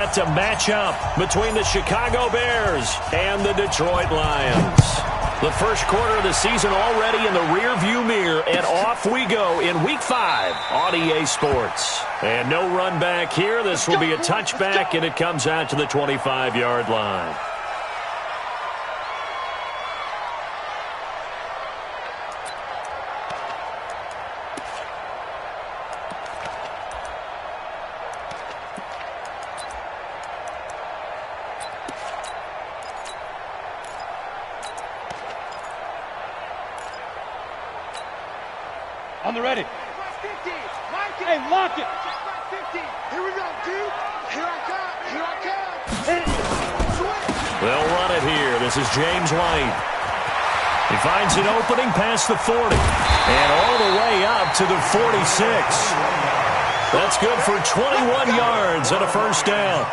To match up between the Chicago Bears and the Detroit Lions. The first quarter of the season already in the rearview mirror, and off we go in Week 5 on EA Sports. And no run back here. This will be a touchback, and it comes out to the 25-yard line. On the ready. 50. Hey, lock it. 50. Here we go, dude. Here I come. Here I come. They'll run it here. This is James White. He finds an opening past the 40. And all the way up to the 46. That's good for 21 yards and a first down.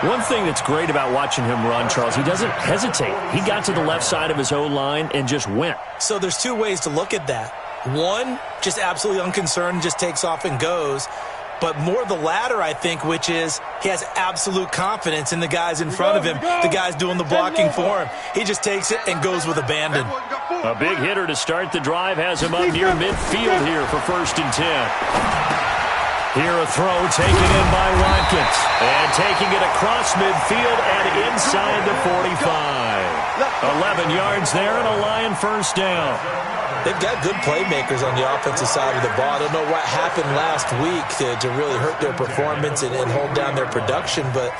One thing that's great about watching him run, Charles, he doesn't hesitate. He got to the left side of his O-line and just went. So there's two ways to look at that. One, just absolutely unconcerned, just takes off and goes. But more the latter, I think, which is he has absolute confidence in the guys in front of him, the guys doing the blocking for him. He just takes it and goes with abandon. A big hitter to start the drive has him up near midfield here for 1st and 10. Here a throw taken in by Watkins. And taking it across midfield and inside the 45. 11 yards there and a Lion first down. They've got good playmakers on the offensive side of the ball. I don't know what happened last week to really hurt their performance and hold down their production, but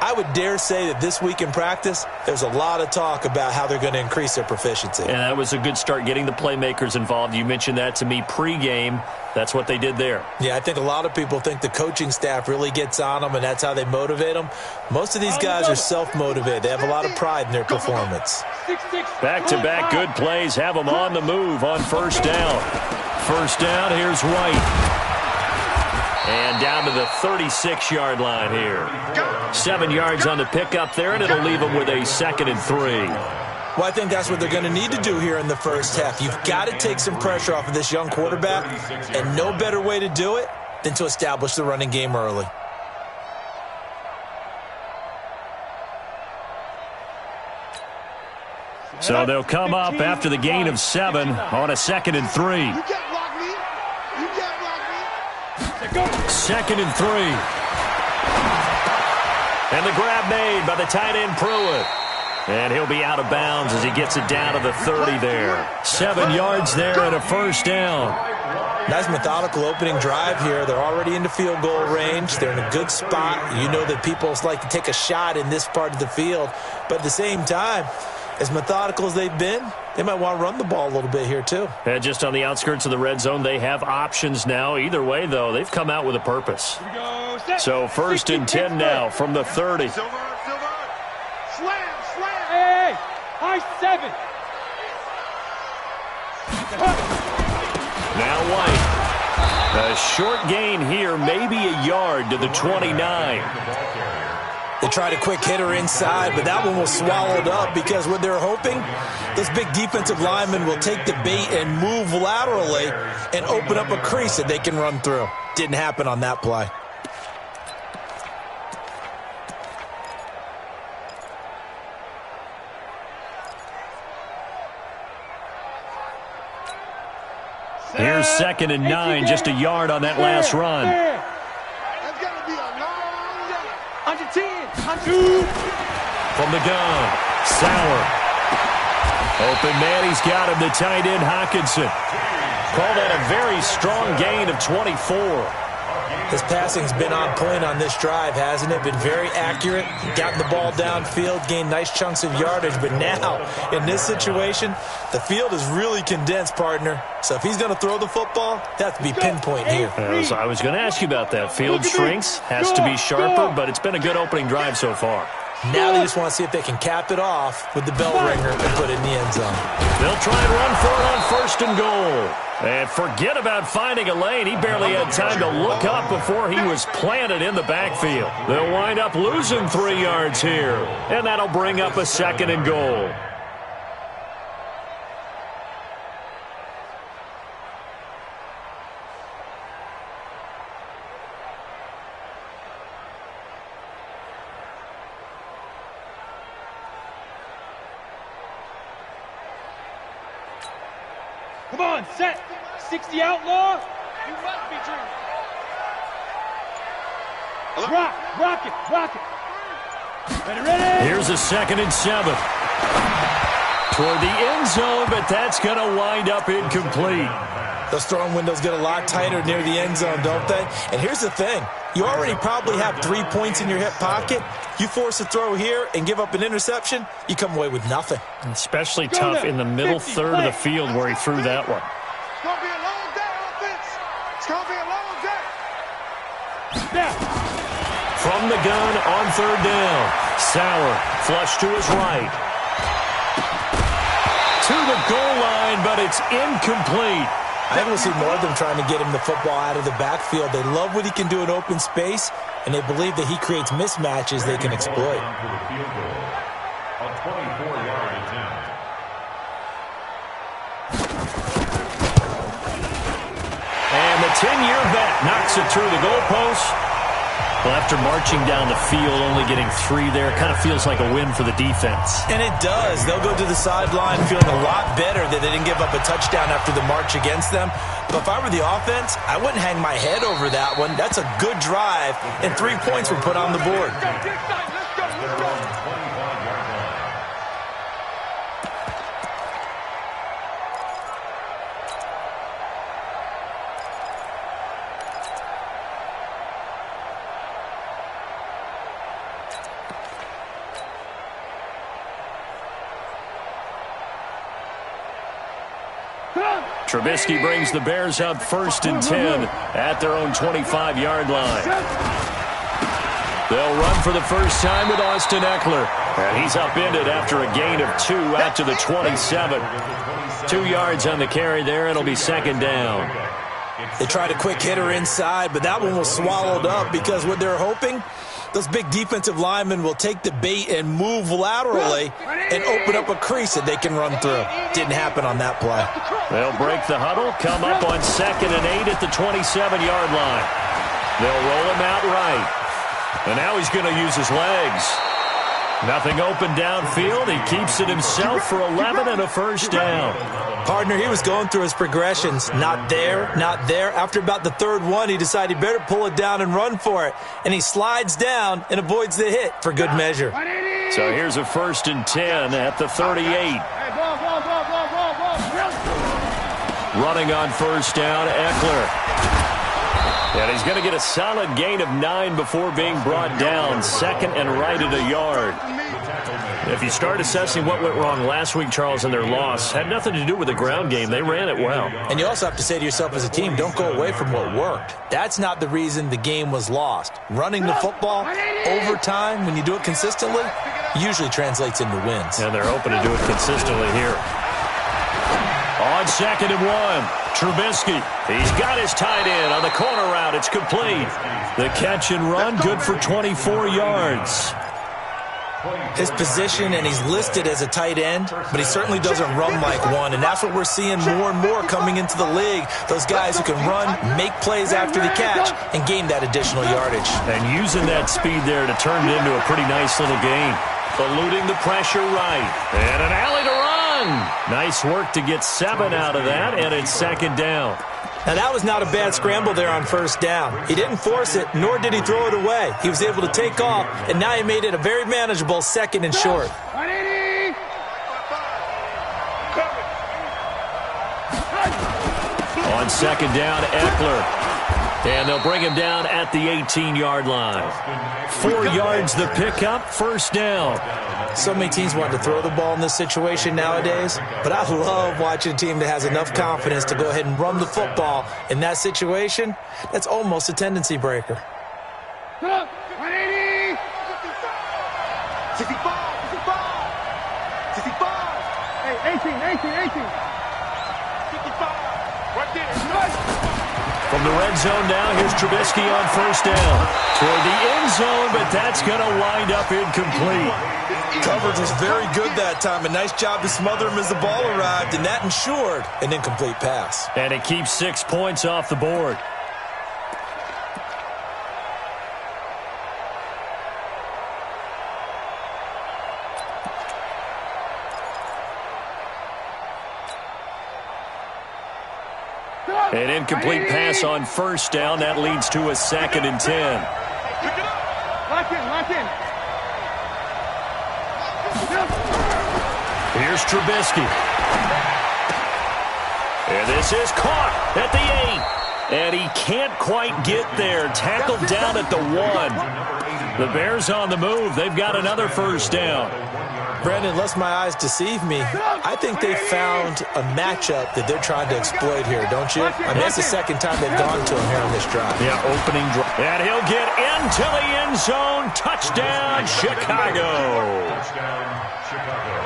I would dare say that this week in practice, there's a lot of talk about how they're going to increase their proficiency. And that was a good start getting the playmakers involved. You mentioned that to me pregame. That's what they did there. Yeah, I think a lot of people think the coaching staff really gets on them, and that's how they motivate them. Most of these guys are self-motivated. They have a lot of pride in their performance. Back-to-back good plays have them on the move on first down. First down, here's White. And down to the 36-yard line here. 7 yards on the pickup there, and it'll leave them with a 2nd and 3. Well, I think that's what they're going to need to do here in the first half. You've got to take some pressure off of this young quarterback, and no better way to do it than to establish the running game early. So they'll come up after the gain of 7 on a 2nd and 3. You can't block me. You can't block me. 2nd and 3. And the grab made by the tight end Pruitt. And he'll be out of bounds as he gets it down to the 30 there. 7 yards there and a first down. Nice methodical opening drive here. They're already into field goal range. They're in a good spot. You know that people like to take a shot in this part of the field. But at the same time, as methodical as they've been, they might want to run the ball a little bit here too. And just on the outskirts of the red zone, they have options now. Either way, though, they've come out with a purpose. So 1st and 10 now from the 30. Silver. Slam. Hey, high 7. Now White. A short gain here, maybe a yard to the 29. They tried a quick hitter inside, but that one was swallowed up because what they're hoping, this big defensive lineman will take the bait and move laterally and open up a crease that they can run through. Didn't happen on that play. Here's 2nd and 9, just a yard on that last run. That's got to be a long day. Under 10. From the gun, Sauer. Open man, he's got him, the tight end Hawkinson. Call that a very strong gain of 24. His passing's been on point on this drive, hasn't it? Been very accurate, gotten the ball downfield, gained nice chunks of yardage. But now, in this situation, the field is really condensed, partner. So if he's going to throw the football, that has to be pinpoint here. So I was going to ask you about that. Field shrinks, has to be sharper, but it's been a good opening drive so far. Now they just want to see if they can cap it off with the bell ringer and put it in the end zone. They'll try and run for it on 1st and goal. And forget about finding a lane. He barely had time to look up before he was planted in the backfield. They'll wind up losing 3 yards here. And that'll bring up a 2nd and goal. Come on, set. 60 outlaw. You must be dreaming. Rock it. Ready. Here's a 2nd and 7. Toward the end zone, but that's going to wind up incomplete. Those throwing windows get a lot tighter near the end zone, don't they? And here's the thing. You already probably have 3 points in your hip pocket. You force a throw here and give up an interception, you come away with nothing. Especially tough in the middle third of the field where he threw that one. It's going to be a long day, offense. It's going to be a long day. Snap. From the gun on 3rd down. Sauer flush to his right. To the goal line, but it's incomplete. I think we'll see more of them trying to get him the football out of the backfield. They love what he can do in open space, and they believe that he creates mismatches they can exploit. A 24-yard attempt. And the 10-year vet knocks it through the goalpost. Well, after marching down the field, only getting 3 there, kind of feels like a win for the defense. And it does. They'll go to the sideline feeling a lot better that they didn't give up a touchdown after the march against them. But if I were the offense, I wouldn't hang my head over that one. That's a good drive, and 3 points were put on the board. Trubisky brings the Bears up 1st and 10 at their own 25-yard line. They'll run for the first time with Austin Eckler. And he's upended after a gain of 2 out to the 27. 2 yards on the carry there. It'll be 2nd down. They tried a quick hitter inside, but that one was swallowed up because what they're hoping, those big defensive linemen will take the bait and move laterally and open up a crease that they can run through. Didn't happen on that play. They'll break the huddle, come up on 2nd and 8 at the 27-yard line. They'll roll him out right. And now he's going to use his legs. Nothing open downfield. He keeps it himself for 11 and a first down. Partner, he was going through his progressions. Not there, not there. After about the 3rd one, he decided he better pull it down and run for it. And he slides down and avoids the hit for good measure. So here's a 1st and 10 at the 38. Running on 1st down, Eckler. And he's going to get a solid gain of 9 before being brought down. 2nd and right at a yard. If you start assessing what went wrong last week, Charles, in their loss, had nothing to do with the ground game. They ran it well. And you also have to say to yourself as a team, don't go away from what worked. That's not the reason the game was lost. Running the football over time, when you do it consistently, usually translates into wins. And they're hoping to do it consistently here. On 2nd and 1, Trubisky. He's got his tight end on the corner route. It's complete. The catch and run, good for 24 yards. His position, and he's listed as a tight end, but he certainly doesn't run like one, and that's what we're seeing more and more coming into the league. Those guys who can run, make plays after the catch, and gain that additional yardage. And using that speed there to turn it into a pretty nice little game. Eluding the pressure right. And an alley to run. Nice work to get 7 out of that, and it's 2nd down. Now, that was not a bad scramble there on 1st down. He didn't force it, nor did he throw it away. He was able to take off, and now he made it a very manageable 2nd and short. On 2nd down, Eckler. And they'll bring him down at the 18-yard line. 4 yards the pickup, 1st down. So many teams want to throw the ball in this situation nowadays, but I love watching a team that has enough confidence to go ahead and run the football in that situation. That's almost a tendency breaker. 180! 65! 65! Hey, 18. 55! Right there! From the red zone now, here's Trubisky on 1st down. Toward the end zone, but that's going to wind up incomplete. Coverage was very good that time. A nice job to smother him as the ball arrived, and that ensured an incomplete pass. And it keeps 6 points off the board. An incomplete pass on first down. That leads to a 2nd and 10. Lock in, lock in. Here's Trubisky. And this is caught at the 8. And he can't quite get there. Tackled down at the 1. The Bears on the move. They've got another first down. Brandon, unless my eyes deceive me, I think they found a matchup that they're trying to exploit here, don't you? I mean, that's the second time they've gone to him here on this drive. Yeah, opening drive. And he'll get into the end zone. Touchdown, Chicago.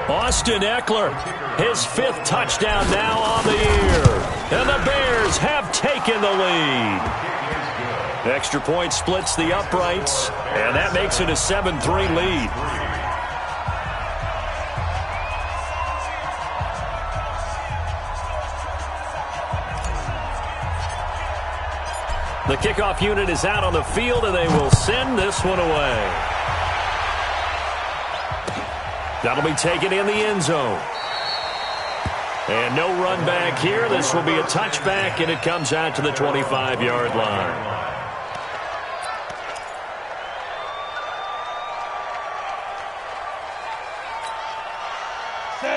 Austin Eckler, his 5th touchdown now on the year. And the Bears have taken the lead. Extra point splits the uprights, and that makes it a 7-3 lead. The kickoff unit is out on the field, and they will send this one away. That'll be taken in the end zone. And no run back here. This will be a touchback, and it comes out to the 25-yard line.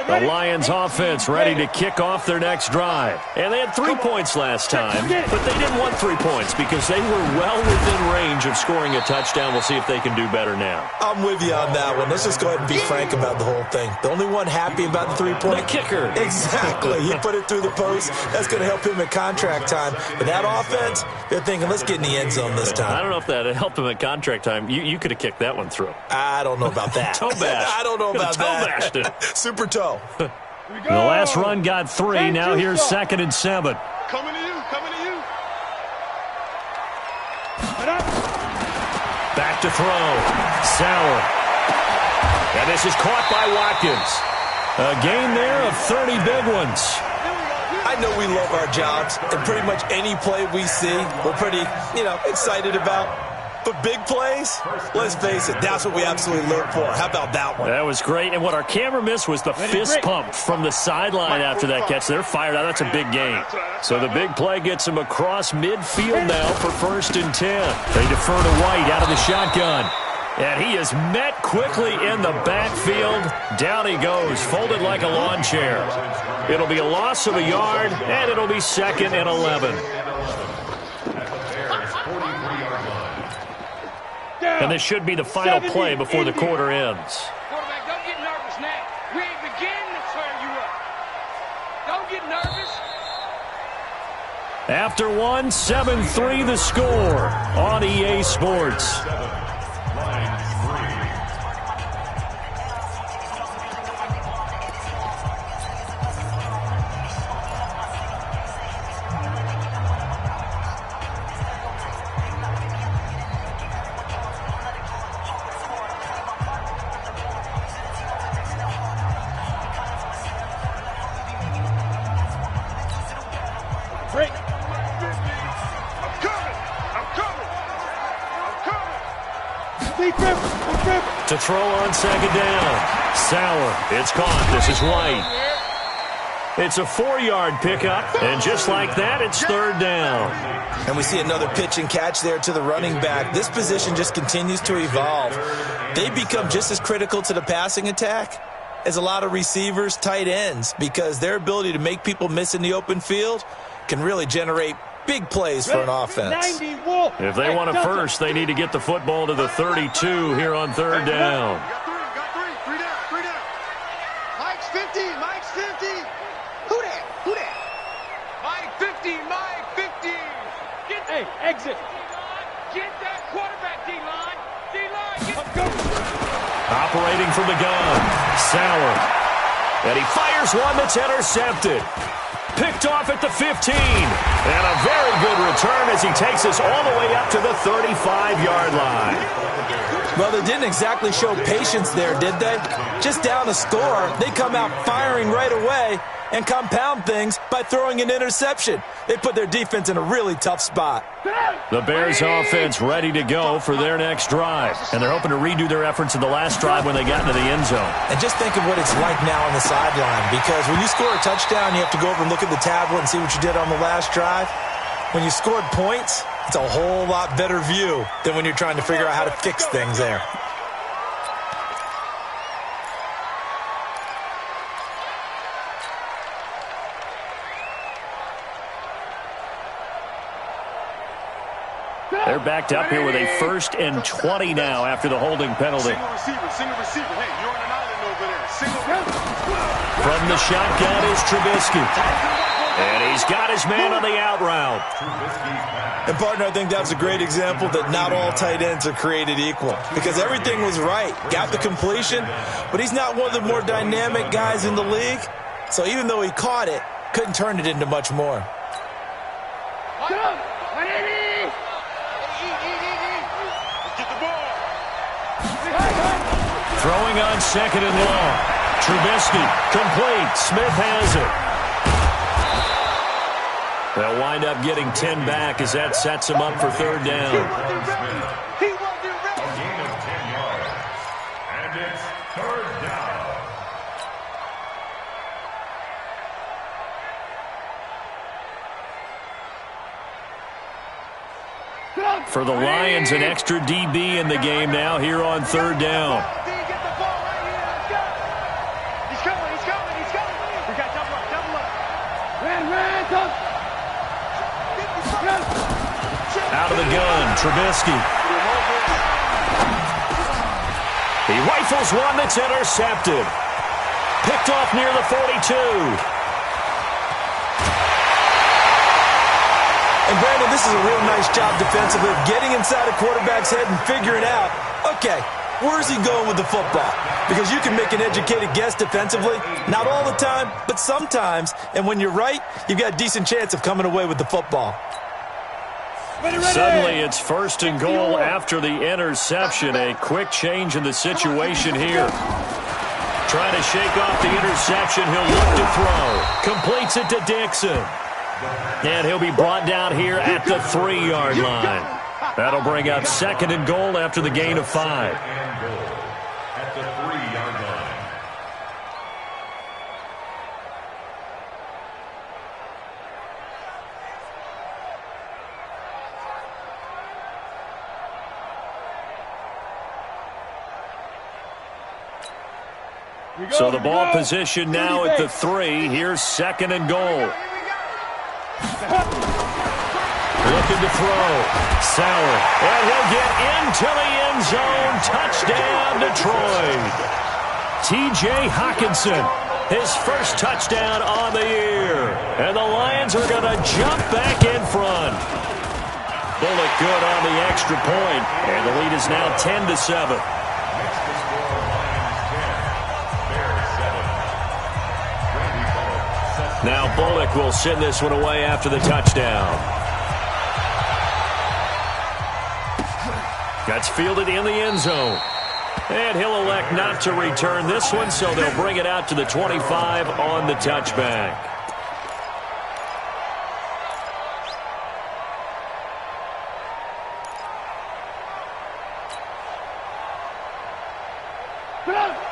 The Lions offense ready to kick off their next drive. And they had 3 points last time, but they didn't want 3 points because they were well within range of scoring a touchdown. We'll see if they can do better now. I'm with you on that one. Let's just go ahead and be frank about the whole thing. The only one happy about the 3-point? The kicker. Exactly. He put it through the post. That's going to help him at contract time. But that offense, they're thinking, let's get in the end zone this time. I don't know if that helped him at contract time. You could have kicked that one through. I don't know about that. Toe bash. I don't know about that. Toe bashed it. Super toe. The last run got 3. Now here's 2nd and 7. Coming to you, coming to you. Back to throw. Sauer. And this is caught by Watkins. A gain there of 30 big ones. I know we love our jobs, and pretty much any play we see, we're pretty, excited about. But big plays, let's face it, that's what we absolutely live for. How about that one? That was great. And what our camera missed was the fist pump from the sideline after that catch. They're fired out. That's a big gain. So the big play gets him across midfield now for 1st and 10. They defer to White out of the shotgun. And he is met quickly in the backfield. Down he goes, folded like a lawn chair. It'll be a loss of a yard, and it'll be 2nd and 11. And this should be the final play before the quarter ends. Quarterback, don't get nervous now. We ain't beginning to tear you up. Don't get nervous. After 1, 7-3 the score on EA Sports. Break. To throw on 2nd down. Sauer. It's caught. This is White. It's a 4-yard pickup, and just like that, it's 3rd down. And we see another pitch and catch there to the running back. This position just continues to evolve. They become just as critical to the passing attack as a lot of receivers, tight ends, because their ability to make people miss in the open field can really generate big plays for an offense. If they want a first, they need to get the football to the 32 here on 3rd down. Got three down. Mike's 50, Mike's 50. Who that? Mike 50, Mike 50. Hey, exit. Get that quarterback, D-line. D-line, get Operating from the gun, Sauer. And he fires one that's intercepted. Picked off at the 15. And a very good return as he takes us all the way up to the 35-yard line. Well, they didn't exactly show patience there, did they? Just down a score, they come out firing right away. and compound things by throwing an interception. They put their defense in a really tough spot. The Bears offense ready to go for their next drive. And they're hoping to redo their efforts in the last drive when they got into the end zone. And just think of what it's like now on the sideline, because when you score a touchdown, you have to go over and look at the tablet and see what you did on the last drive. When you scored points, it's a whole lot better view than when you're trying to figure out how to fix things there. They're backed up here with a 1st and 20 now after the holding penalty. Single receiver. Hey, you're on an island over there. From the shotgun is Trubisky. And he's got his man on the out route. And, partner, I think that's a great example that not all tight ends are created equal, because everything was right. Got the completion, but he's not one of the more dynamic guys in the league. So even though he caught it, couldn't turn it into much more. Throwing on 2nd and long. Trubisky, complete. Smith has it. They'll wind up getting 10 back as that sets them up for 3rd down. He wasn't ready. A gain of 10 yards. And it's 3rd down. For the Lions, an extra DB in the game now here on 3rd down. Out of the gun, Trubisky. He rifles one that's intercepted. Picked off near the 42. And, Brandon, this is a real nice job defensively of getting inside a quarterback's head and figuring out, okay, where's he going with the football? Because you can make an educated guess defensively. Not all the time, but sometimes. And when you're right, you've got a decent chance of coming away with the football. Suddenly it's 1st and goal after the interception. A quick change in the situation here. Trying to shake off the interception. He'll look to throw. Completes it to Dixon. And he'll be brought down here at the 3-yard line. That'll bring up 2nd and goal after the gain of 5. And goal at the 3-yard line. So the ball position now at the 3. Here's 2nd and goal. Looking to throw. Sauer. And he'll get into the end zone. Touchdown, Detroit. T.J. Hockenson, his first touchdown on the year. And the Lions are going to jump back in front. Bullock good on the extra point. And the lead is now 10-7. Now Bullock will send this one away after the touchdown. That's fielded in the end zone. And he'll elect not to return this one, so they'll bring it out to the 25 on the touchback.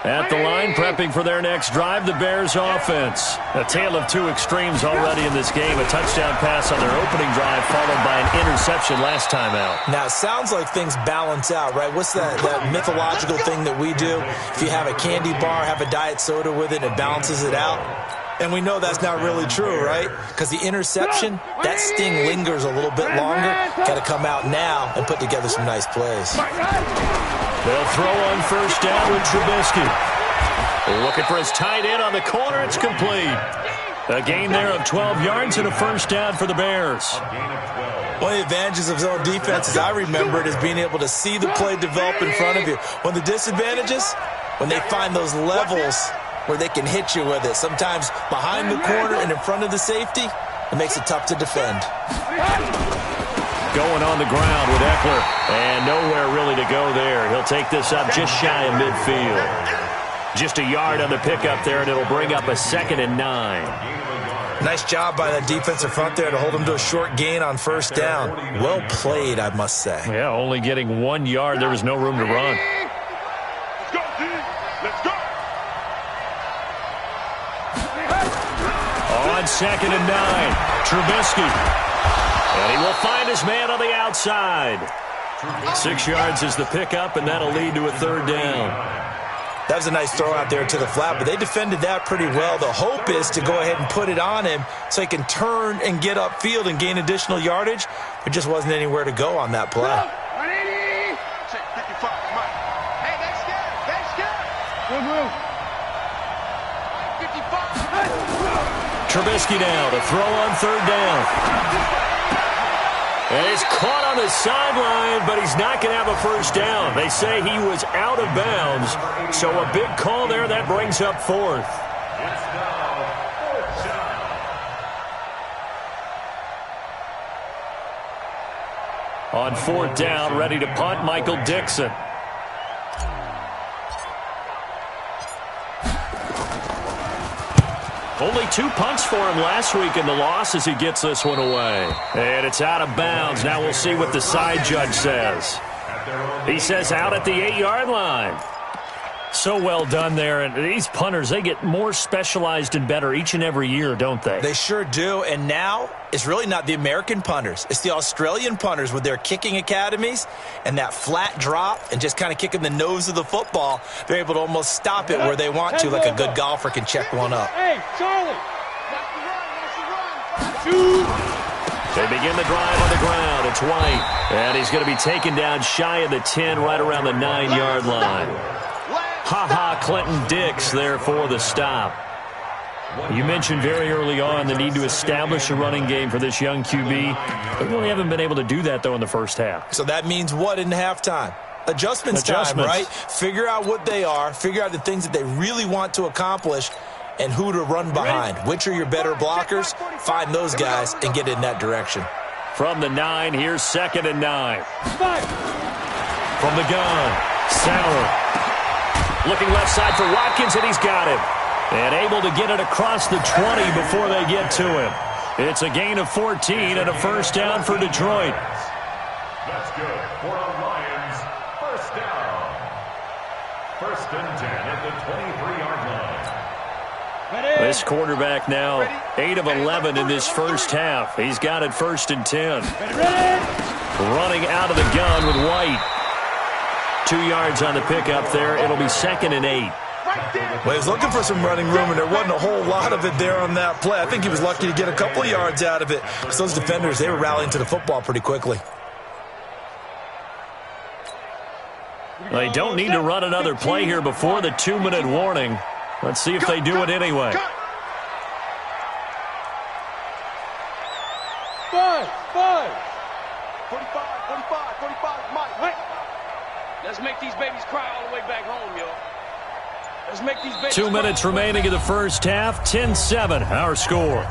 At the line, prepping for their next drive, the Bears offense. A tale of two extremes already in this game. A touchdown pass on their opening drive, followed by an interception last time out. Now, it sounds like things balance out, right? What's that mythological thing that we do? If you have a candy bar, have a diet soda with it, it balances it out. And we know that's not really true, right? Because the interception, that sting lingers a little bit longer. Got to come out now and put together some nice plays. They'll throw on first down with Trubisky. Looking for his tight end on the corner. It's complete. A gain there of 12 yards and a first down for the Bears. One of the advantages of zone defense, as I remember it, is being able to see the play develop in front of you. One of the disadvantages, when they find those levels where they can hit you with it, sometimes behind the corner and in front of the safety, it makes it tough to defend. Going on the ground with Eckler, and nowhere really to go there. He'll take this up just shy of midfield. Just a yard on the pickup there, and it'll bring up a 2nd and 9. Nice job by that defensive front there to hold him to a short gain on first down. Well played, I must say. Yeah, only getting 1 yard. There was no room to run. Let's go, team. Let's go. On 2nd and 9, Trubisky. And he will find his man on the outside. 6 yards is the pickup, and that'll lead to a 3rd down. That was a nice throw out there to the flat, but they defended that pretty well. The hope is to go ahead and put it on him so he can turn and get upfield and gain additional yardage. There just wasn't anywhere to go on that play. 180. Check 55. Mike. Hey, next guy. Next guy. Good move. 55. Trubisky now to throw on 3rd down. And he's caught on the sideline, but he's not going to have a first down. They say he was out of bounds, so a big call there. That brings up 4th. It's now 4th down. On 4th down, ready to punt, Michael Dixon. Only 2 punts for him last week in the loss as he gets this one away. And it's out of bounds. Now we'll see what the side judge says. He says out at the 8-yard line. So well done there. And these punters, they get more specialized and better each and every year, don't they? They sure do. And now it's really not the American punters. It's the Australian punters with their kicking academies and that flat drop and just kind of kicking the nose of the football. They're able to almost stop it where they want to, like a good golfer can check one up. Hey, Charlie. They begin the drive on the ground. It's White. And he's going to be taken down shy of the 10, right around the 9-yard line. Ha-ha, Clinton Dix there for the stop. You mentioned very early on the need to establish a running game for this young QB. They really haven't been able to do that, though, in the first half. So that means what in halftime? Adjustments time, right? Figure out what they are. Figure out the things that they really want to accomplish and who to run behind. Which are your better blockers? Find those guys and get in that direction. From the 9, here's 2nd and 9. From the gun, Sauer. Looking left side for Watkins, and he's got him. And able to get it across the 20 before they get to him. It's a gain of 14 and a first down for Detroit. That's good for the Lions. First down. 1st and 10 at the 23-yard line. This quarterback now 8 of 11 in this first half. He's got it 1st and 10. Running out of the gun with White. 2 yards on the pickup there. It'll be 2nd and 8. Well, he was looking for some running room, and there wasn't a whole lot of it there on that play. I think he was lucky to get a couple of yards out of it because those defenders, they were rallying to the football pretty quickly. They don't need to run another play here before the 2-minute warning. Let's see if they do it anyway. 5. 45, 45, Mike. Let's make these babies cry all the way back home, yo. Let's make these babies 2 minutes remaining in the first half. 10-7, our score.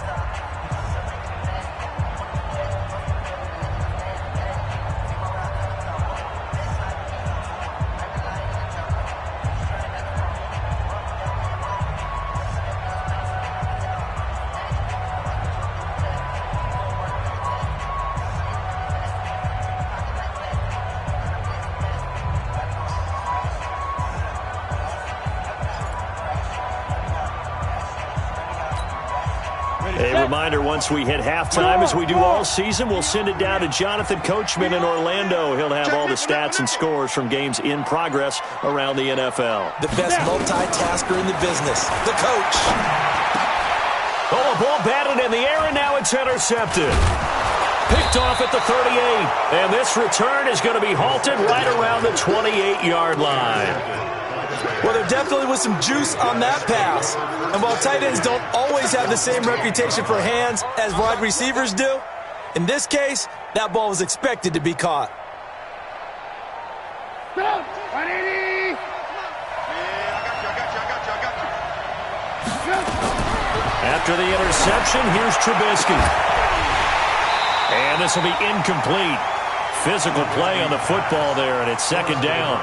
A reminder, once we hit halftime, as we do all season, we'll send it down to Jonathan Coachman in Orlando. He'll have all the stats and scores from games in progress around the NFL. The best multitasker in the business, the coach. Oh, a ball batted in the air, and now it's intercepted. Picked off at the 38. And this return is going to be halted right around the 28-yard line. Well, there definitely was some juice on that pass. And while tight ends don't always have the same reputation for hands as wide receivers do, in this case, that ball was expected to be caught. 180. After the interception, here's Trubisky. And this will be incomplete. Physical play on the football there, and it's 2nd down.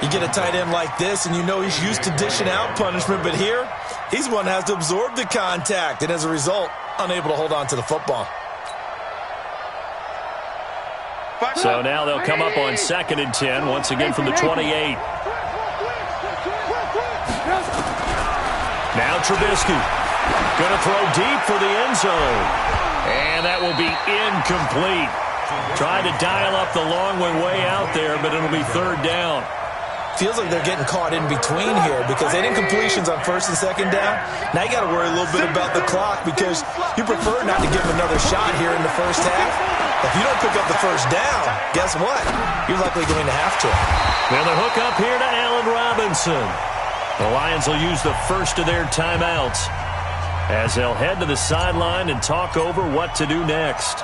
You get a tight end like this, and you know he's used to dishing out punishment, but here, he's one that has to absorb the contact, and as a result, unable to hold on to the football. So now they'll come up on 2nd and 10, once again from the 28. Now Trubisky going to throw deep for the end zone. And that will be incomplete. Trying to dial up the long way out there, but it'll be 3rd down. Feels like they're getting caught in between here because they didn't completions on 1st and 2nd down. Now you got to worry a little bit about the clock because you prefer not to give them another shot here in the first half. If you don't pick up the 1st down, guess what? You're likely going to have to. Now the hook up here to Allen Robinson. The Lions will use the first of their timeouts as they'll head to the sideline and talk over what to do next.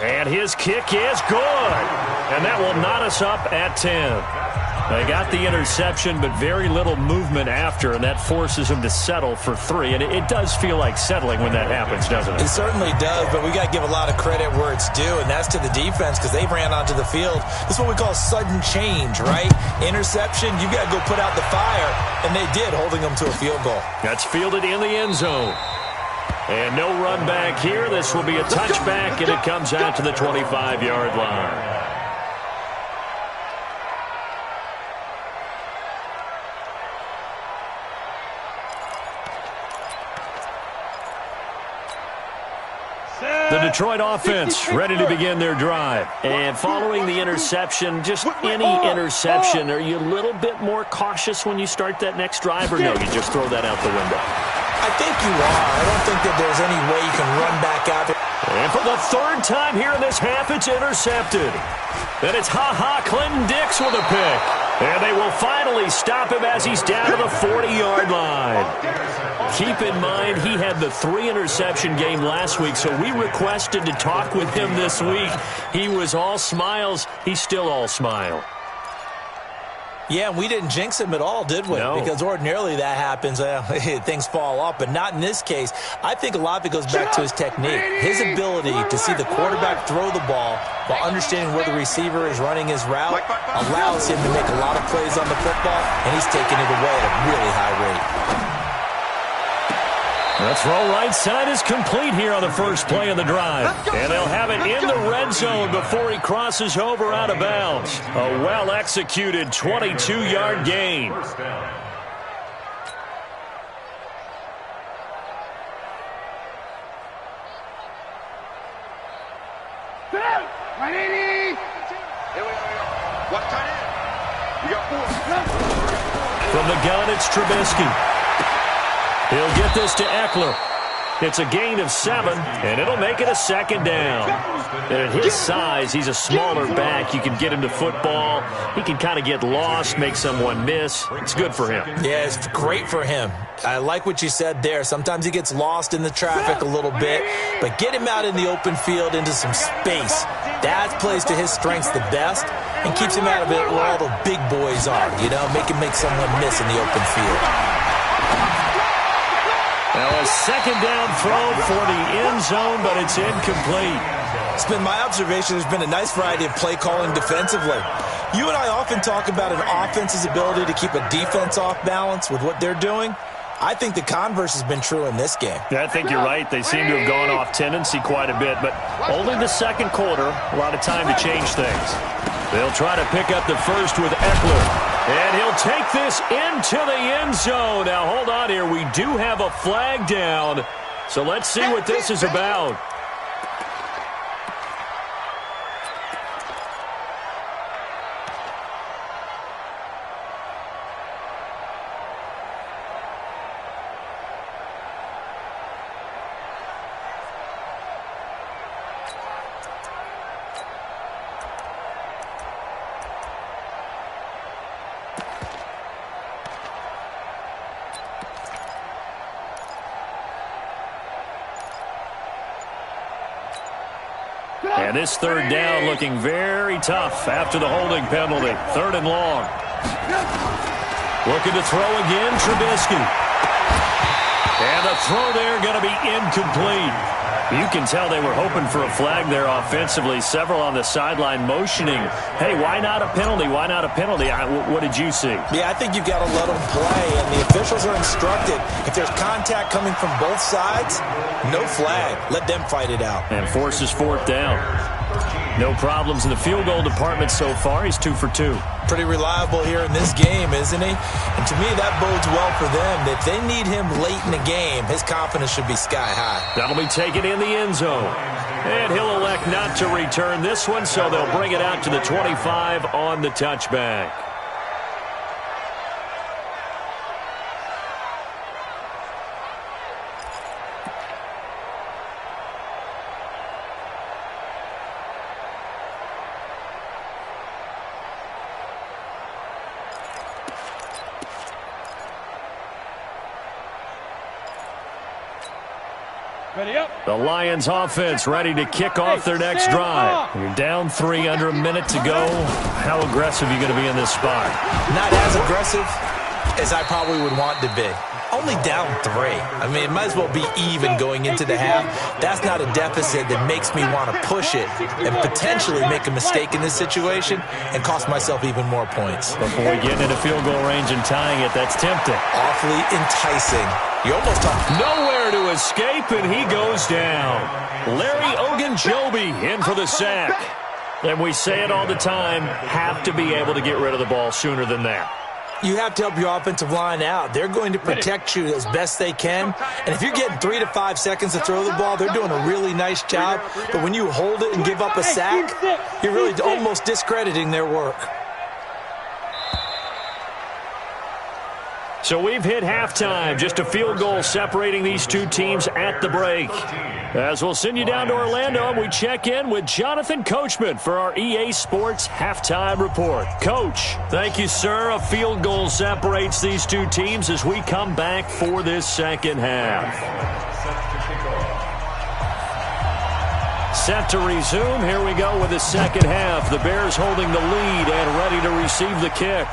And his kick is good. And that will knot us up at 10. They got the interception, but very little movement after, and that forces them to settle for 3. And it does feel like settling when that happens, doesn't it? It certainly does, but we got to give a lot of credit where it's due, and that's to the defense because they ran onto the field. This is what we call sudden change, right? Interception, you got to go put out the fire, and they did, holding them to a field goal. That's fielded in the end zone. And no run back here. This will be a touchback, and it comes out to the 25-yard line. The Detroit offense ready to begin their drive. And following the interception, just any interception, are you a little bit more cautious when you start that next drive, or no, you just throw that out the window? I think you are. I don't think that there's any way you can run back out there. And for the 3rd time here in this half, it's intercepted. Then it's Clinton Dix with a pick. And they will finally stop him as he's down to the 40-yard line. Keep in mind, he had the 3-interception game last week, so we requested to talk with him this week. He was all smiles. He's still all smile. Yeah, we didn't jinx him at all, did we? No. Because ordinarily that happens, things fall off, but not in this case. I think a lot of it goes back to his technique. His ability to see the quarterback throw the ball while understanding where the receiver is running his route allows him to make a lot of plays on the football, and he's taking it away at a really high rate. The throw right side is complete here on the first play of the drive. And they'll have it in the red zone before he crosses over out of bounds. A well-executed 22-yard gain. From the gun, it's Trubisky. He'll get this to Eckler. It's a gain of 7, and it'll make it a 2nd down. And at his size, he's a smaller back. You can get him to football. He can kind of get lost, make someone miss. It's good for him. Yeah, it's great for him. I like what you said there. Sometimes he gets lost in the traffic a little bit, but get him out in the open field into some space. That plays to his strengths the best and keeps him out of it where all the big boys are, make him make someone miss in the open field. Now a 2nd down throw for the end zone, but it's incomplete. It's been my observation there's been a nice variety of play calling defensively. You and I often talk about an offense's ability to keep a defense off balance with what they're doing. I think the converse has been true in this game. Yeah, I think you're right. They seem to have gone off tendency quite a bit, but only the 2nd quarter, a lot of time to change things. They'll try to pick up the first with Eckler. And he'll take this into the end zone. Now, hold on here. We do have a flag down. So let's see what this is about. And this 3rd down looking very tough after the holding penalty. 3rd and long. Looking to throw again, Trubisky. And the throw there going to be incomplete. You can tell they were hoping for a flag there offensively. Several on the sideline motioning, hey, why not a penalty? Why not a penalty? What did you see? Yeah, I think you've got to let them play, and the officials are instructed. If there's contact coming from both sides, no flag. Let them fight it out. And forces fourth down. No problems in the field goal department so far. He's 2 for 2. Pretty reliable here in this game, isn't he? And to me, that bodes well for them. If they need him late in the game, his confidence should be sky high. That'll be taken in the end zone. And he'll elect not to return this one, so they'll bring it out to the 25 on the touchback. The Lions offense ready to kick off their next drive. You're down 3, under a minute to go. How aggressive are you going to be in this spot? Not as aggressive as I probably would want to be. Only down 3. I mean, it might as well be even going into the half. That's not a deficit that makes me want to push it and potentially make a mistake in this situation and cost myself even more points. Before we get into field goal range and tying it, that's tempting. Awfully enticing. You almost talk. Nowhere to escape, and he goes down. Larry Ogunjobi in for the sack. And we say it all the time, have to be able to get rid of the ball sooner than that. You have to help your offensive line out. They're going to protect you as best they can. And if you're getting 3 to 5 seconds to throw the ball, they're doing a really nice job. But when you hold it and give up a sack, you're really almost discrediting their work. So we've hit halftime, just a field goal separating these two teams at the break. As we'll send you down to Orlando, and we check in with Jonathan Coachman for our EA Sports Halftime Report. Coach, thank you, sir. A field goal separates these two teams as we come back for this second half. Set to resume. Here we go with the second half. The Bears holding the lead and ready to receive the kick.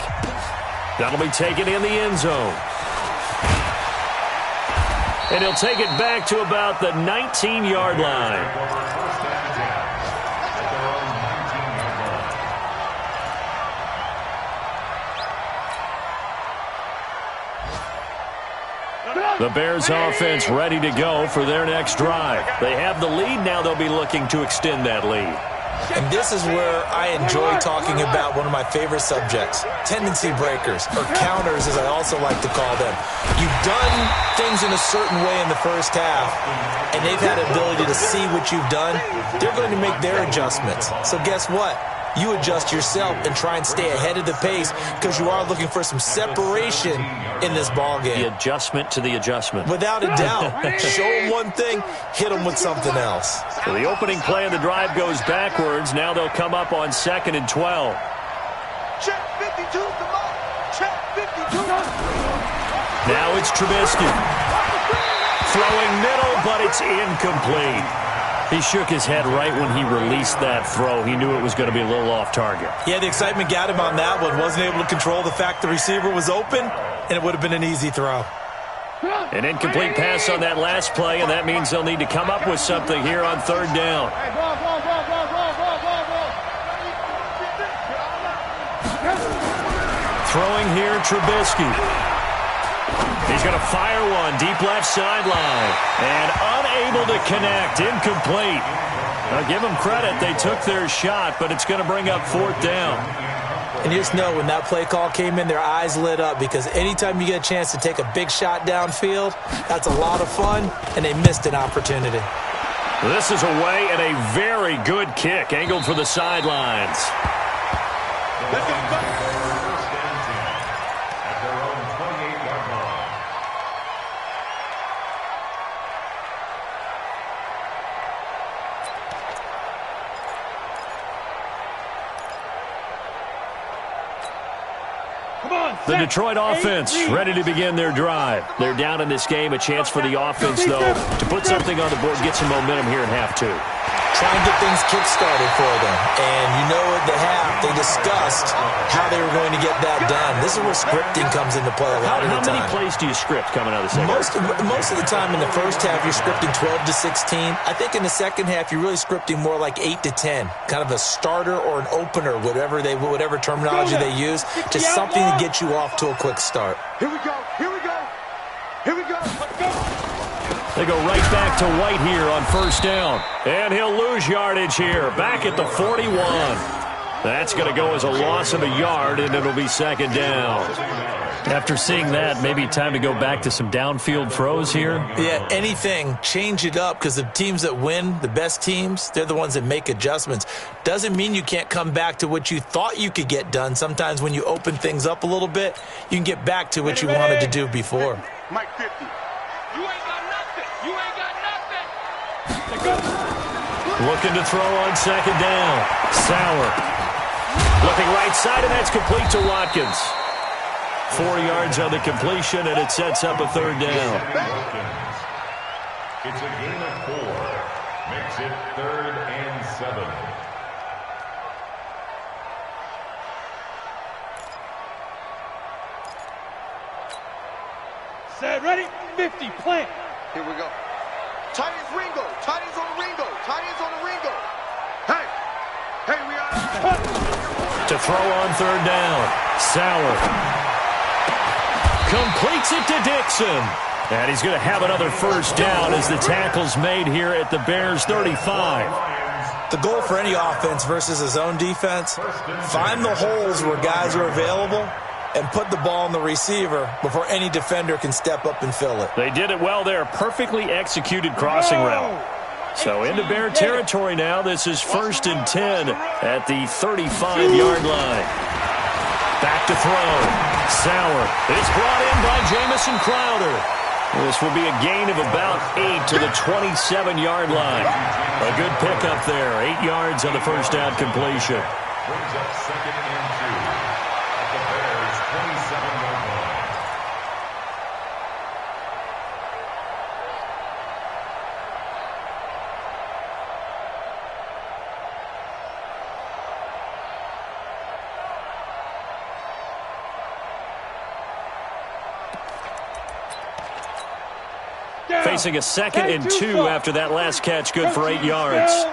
That'll be taken in the end zone. And he'll take it back to about the 19-yard line. The Bears offense ready to go for their next drive. They have the lead. Now they'll be looking to extend that lead. And this is where I enjoy talking about one of my favorite subjects, tendency breakers, or counters as I also like to call them. You've done things in a certain way in the first half, and they've had the ability to see what you've done. They're going to make their adjustments. So guess what? You adjust yourself and try and stay ahead of the pace because you are looking for some separation in this ballgame. The adjustment to the adjustment. Without a doubt. Show them one thing, hit them with something else. So the opening play of the drive goes backwards. Now they'll come up on 2nd and 12. Check 52, come on. Check 52. Now it's Trubisky. Throwing middle, but it's incomplete. He shook his head right when he released that throw. He knew it was going to be a little off target. Yeah, the excitement got him on that one. Wasn't able to control the fact the receiver was open, and it would have been an easy throw. An incomplete pass on that last play, and that means they'll need to come up with something here on 3rd down. Throwing here, Trubisky. He's going to fire one deep left sideline. And unable to connect. Incomplete. Now give them credit. They took their shot, but it's going to bring up 4th down. And you just know when that play call came in, their eyes lit up because anytime you get a chance to take a big shot downfield, that's a lot of fun, and they missed an opportunity. This is away and a very good kick angled for the sidelines. Let's go. The Detroit offense ready to begin their drive. They're down in this game. A chance for the offense, though, to put something on the board, get some momentum here in half 2. try and get things kick-started for them. And you know at the half, they discussed how they were going to get that done. This is where scripting comes into play a lot of the time. How many plays do you script coming out of the second half? Most of the time in the first half, you're scripting 12 to 16. I think in the second half, you're really scripting more like 8 to 10. Kind of a starter or an opener, whatever terminology they use. Just something to get you off to a quick start. Here we go. Here we go. Here we go. Let's go. They go right back to White here on first down. And he'll lose yardage here. Back at the 41. That's going to go as a loss of a yard, and it'll be second down. After seeing that, maybe time to go back to some downfield throws here? Yeah, anything. Change it up, because the teams that win, the best teams, they're the ones that make adjustments. Doesn't mean you can't come back to what you thought you could get done. Sometimes when you open things up a little bit, you can get back to what you wanted to do before. Mike 50. You ain't got nothing. You ain't got nothing. Looking to throw on second down. Sauer. Looking right side, and that's complete to Watkins. 4 yards on the completion, and it sets up a third down. It's a gain of 4. Makes it 3rd and 7. Set, ready, 50, plant. Here we go. Tight ends Ringo. Tight ends on the Ringo. Tight ends on the Ringo. Hey. Hey, we are. To throw on third down. Sauer. Completes it to Dixon. And he's going to have another first down as the tackle's made here at the Bears' 35. The goal for any offense versus a zone defense, find the holes where guys are available and put the ball in the receiver before any defender can step up and fill it. They did it well there. Perfectly executed crossing route. So into Bear territory now. This is 1st and 10 at the 35-yard line. Back to throw. Sauer. It's brought in by Jamison Crowder. This will be a gain of about 8 to the 27-yard line. A good pickup there. 8 yards on the first down completion. Brings up 2nd and 2 at the Bears' 27-yard line. Facing a 2nd and 2 after that last catch, good for 8 yards. Let's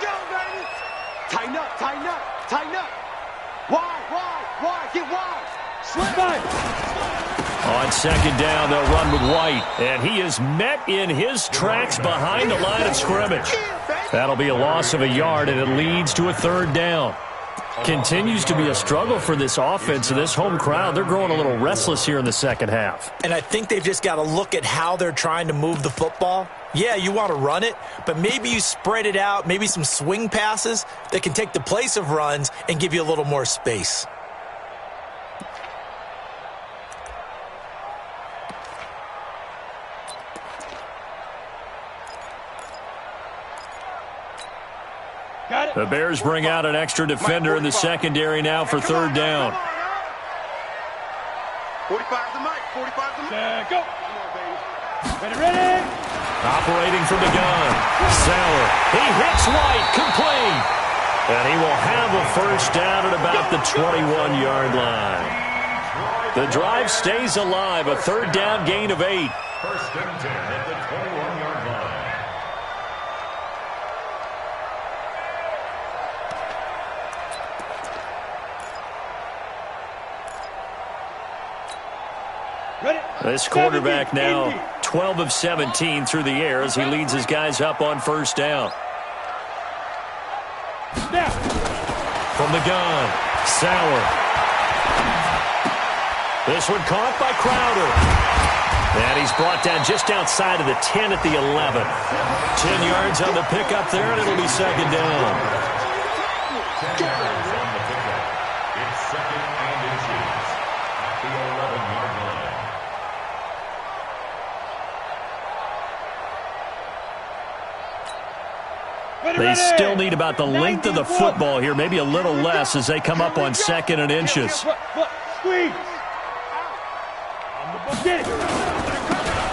go, baby. Tighten up, tighten up, tighten up. Wide, get wide. Slip back. On second down, they'll run with White. And he is met in his tracks behind the line of scrimmage. That'll be a loss of a yard, and it leads to a third down. Continues to be a struggle for this offense and this home crowd. They're growing a little restless here in the second half. And I think they've just got to look at how they're trying to move the football. Yeah, you want to run it, but maybe you spread it out, maybe some swing passes that can take the place of runs and give you a little more space. The Bears bring out an extra defender in the secondary now for third down. 45 to Mike. 45 to Mike. Go. Come on, baby. Ready. Operating from the gun. Sauer. He hits White. Complete. And he will have a first down at about the 21-yard line. The drive stays alive. A third down gain of 8. 1st and 10 at the 21-yard line. This quarterback now 12 of 17 through the air as he leads his guys up on first down. From the gun, Sauer. This one caught by Crowder. And he's brought down just outside of the 10 at the 11. 10 yards on the pickup there, and it'll be second down. 10 yards on the pickup. It's 2nd and inches at the 11-yard line. They still need about the length of the football here, maybe a little less as they come up on 2nd and inches. Squeeze.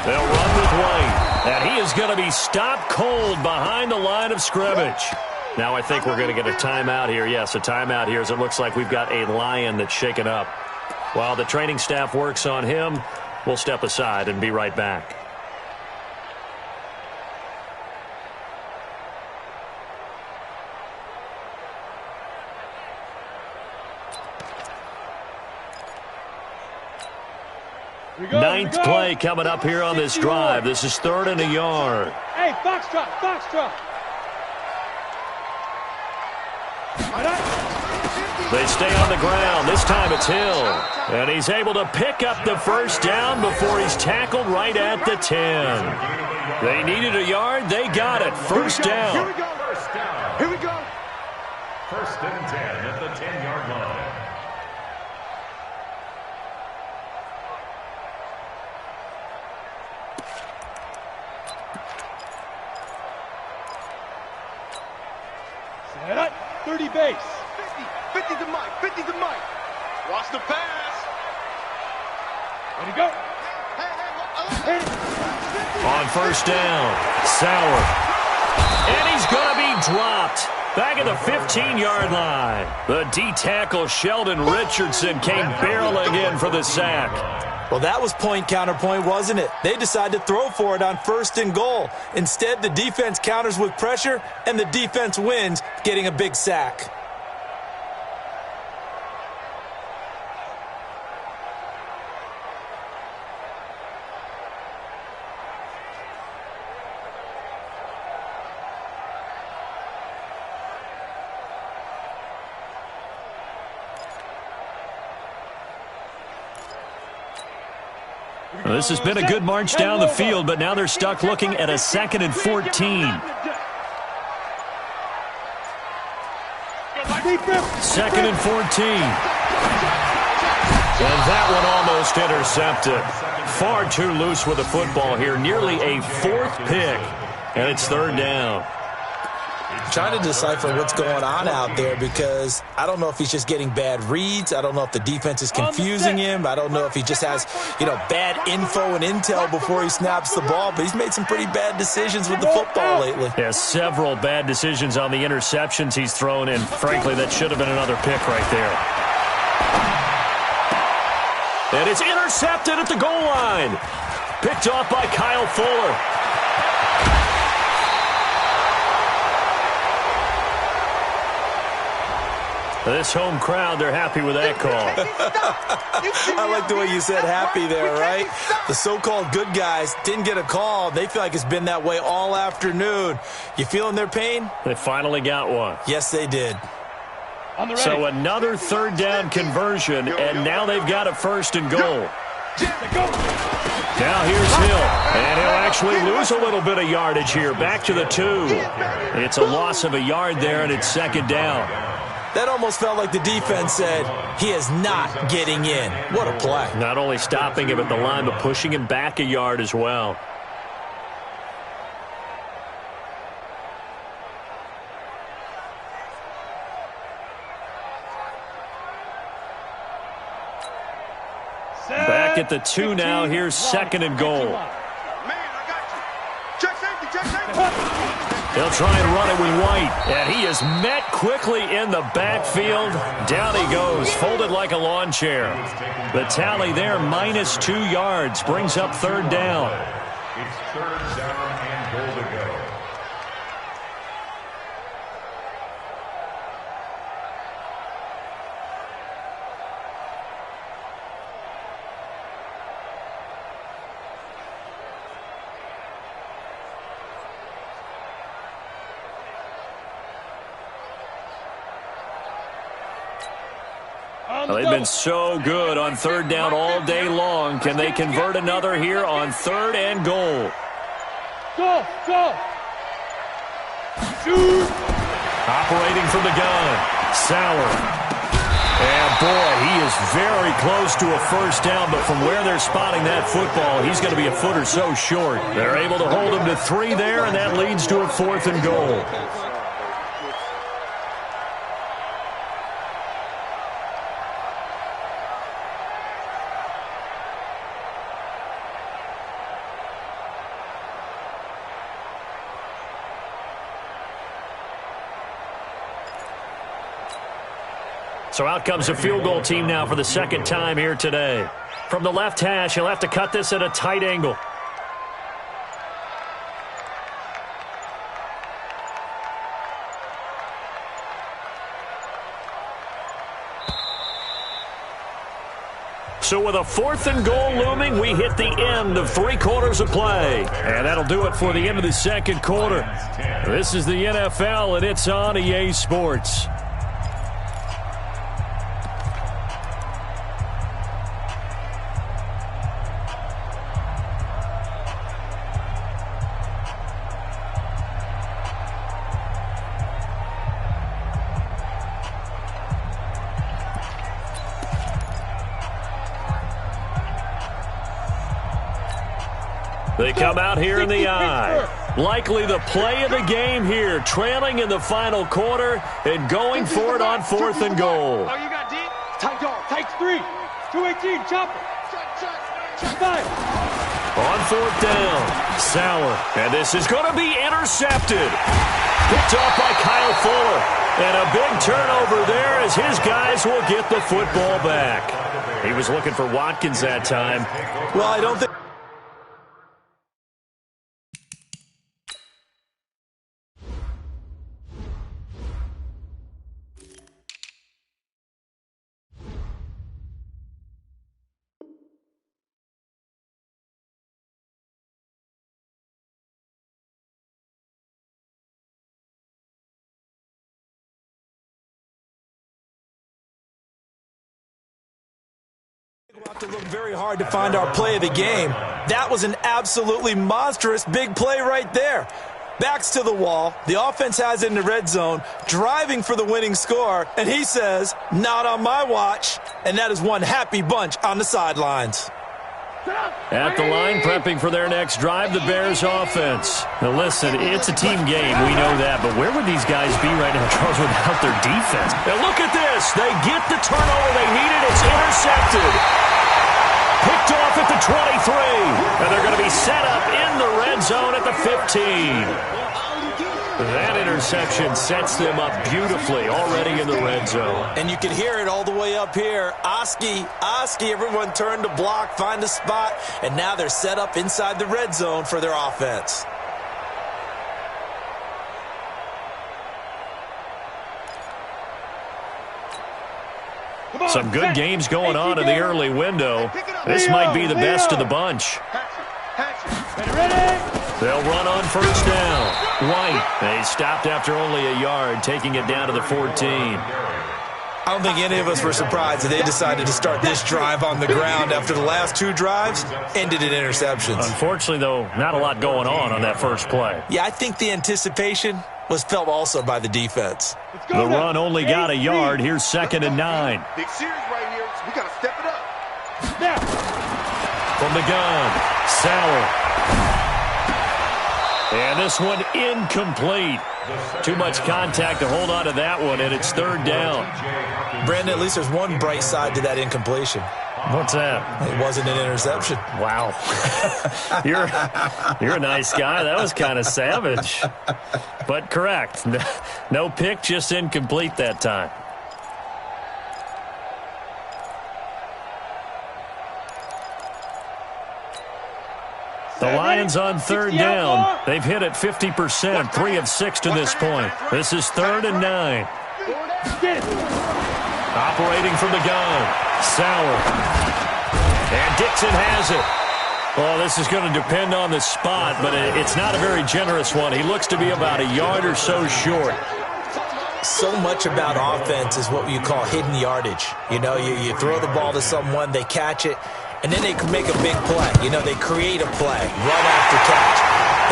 They'll run with White. And he is going to be stopped cold behind the line of scrimmage. Now I think we're going to get a timeout here. Yes, a timeout here as it looks like we've got a lion that's shaken up. While the training staff works on him, we'll step aside and be right back. Ninth play coming up here on this drive. This is 3rd and a yard. Hey, Foxtrot, Foxtrot. They stay on the ground. This time it's Hill. And he's able to pick up the first down before he's tackled right at the 10. They needed a yard. They got it. First down. Here we go. Here we go. 1st and 10 at the 10-yard line. Set up, 30 base. 50 to Mike, 50 to Mike. Watch the pass. Ready to go. Hit it. On first down, Sauer. And he's going to be dropped. Back at the 15-yard line. The D-tackle Sheldon Richardson came barreling in for the sack. Well, that was point counterpoint, wasn't it? They decided to throw for it on 1st and goal. Instead, the defense counters with pressure, and the defense wins, getting a big sack. Well, this has been a good march down the field, but now they're stuck looking at a 2nd and 14. Second and 14. And that one almost intercepted. Far too loose with the football here. Nearly a 4th pick. And it's 3rd down. Trying to decipher what's going on out there because I don't know if he's just getting bad reads. I don't know if the defense is confusing him. I don't know if he just has, bad info and intel before he snaps the ball. But he's made some pretty bad decisions with the football lately. Yeah, several bad decisions on the interceptions he's thrown in. Frankly, that should have been another pick right there. And it's intercepted at the goal line. Picked off by Kyle Fuller. This home crowd, they're happy with that call. I like the way you said happy there, right? The so-called good guys didn't get a call. They feel like it's been that way all afternoon. You feeling their pain? They finally got one. Yes, they did. So another 3rd down conversion, and now they've got a 1st and goal. Now here's Hill, and he'll actually lose a little bit of yardage here. Back to the 2. It's a loss of a yard there, and it's 2nd down. That almost felt like the defense said, he is not getting in. What a play. Not only stopping him at the line, but pushing him back a yard as well. Back at the 2 now. Here's 2nd and goal. Man, I got you. Check safety, check safety. They'll try and run it with White. And he is met quickly in the backfield. Down he goes, folded like a lawn chair. The tally there, -2 yards, brings up 3rd down. It's 3rd down and goal to go. Well, they've been so good on 3rd down all day long. Can they convert another here on 3rd and goal? Go, go. Shoot. Operating from the gun, Sauer. And boy, he is very close to a 1st down, but from where they're spotting that football, he's going to be a foot or so short. They're able to hold him to 3 there, and that leads to a 4th and goal. So out comes a field goal team now for the second time here today. From the left hash, he'll have to cut this at a tight angle. So with a 4th and goal looming, we hit the end of 3 quarters of play. And that'll do it for the end of the second quarter. This is the NFL, and it's on EA Sports. They come out here in the eye. Likely the play of the game here, trailing in the final quarter and going for it on 4th and goal. Oh, you got deep? Tight dog. Takes 3. 218. Chopper. Shot 5. On 4th down, Sauer. And this is going to be intercepted. Picked off by Kyle Fuller. And a big turnover there as his guys will get the football back. He was looking for Watkins that time. Well, I don't think... to look very hard to find our play of the game. That was an absolutely monstrous big play right there. Backs to the wall. The offense has it in the red zone, driving for the winning score, and he says, not on my watch. And that is one happy bunch on the sidelines. At the line, prepping for their next drive, the Bears offense. Now listen, it's a team game, we know that, but where would these guys be right now, Charles, without their defense? Now look at this. They get the turnover they needed. It's intercepted. Picked off at the 23. And they're going to be set up in the red zone at the 15. That interception sets them up beautifully already in the red zone. And you can hear it all the way up here. Oski, everyone turned to block, find a spot, and now they're set up inside the red zone for their offense. Some good games going on in the early window. This might be the best of the bunch. They'll run on 1st down. White, they stopped after only a yard, taking it down to the 14. I don't think any of us were surprised that they decided to start this drive on the ground after the last 2 drives ended in interceptions. Unfortunately, though, not a lot going on that first play. Yeah, I think the anticipation was felt also by the defense. The run only got a yard. Here's 2nd and 9. Big series right here. We got to step it up. Now. From the gun, Sauer. And this one incomplete. Too much contact to hold on to that one, and it's 3rd down. Brandon, at least there's one bright side to that incompletion. What's that? It wasn't an interception. Wow. You're a nice guy. That was kind of savage. But correct. No pick, just incomplete that time. The Lions on 3rd down. They've hit it 50%, 3 of 6 to this point. This is 3rd and 9. Operating from the gun, Sauer. And Dixon has it. Well, this is going to depend on the spot, but it's not a very generous one. He looks to be about a yard or so short. So much about offense is what you call hidden yardage. You know, you throw the ball to someone, they catch it, and then they can make a big play. You know, they create a play, run after catch.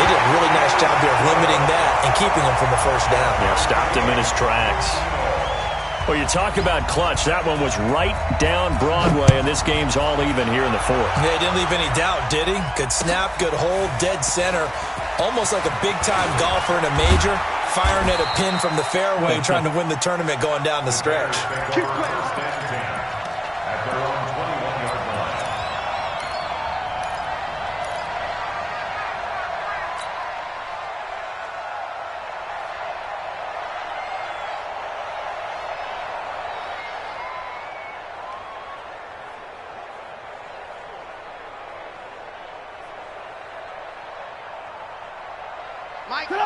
They did a really nice job here of limiting that and keeping him from the 1st down. Yeah, stopped him in his tracks. Well, you talk about clutch. That one was right down Broadway, and this game's all even here in the 4th. Yeah, he didn't leave any doubt, did he? Good snap, good hold, dead center. Almost like a big-time golfer in a major, firing at a pin from the fairway, trying to win the tournament going down the stretch.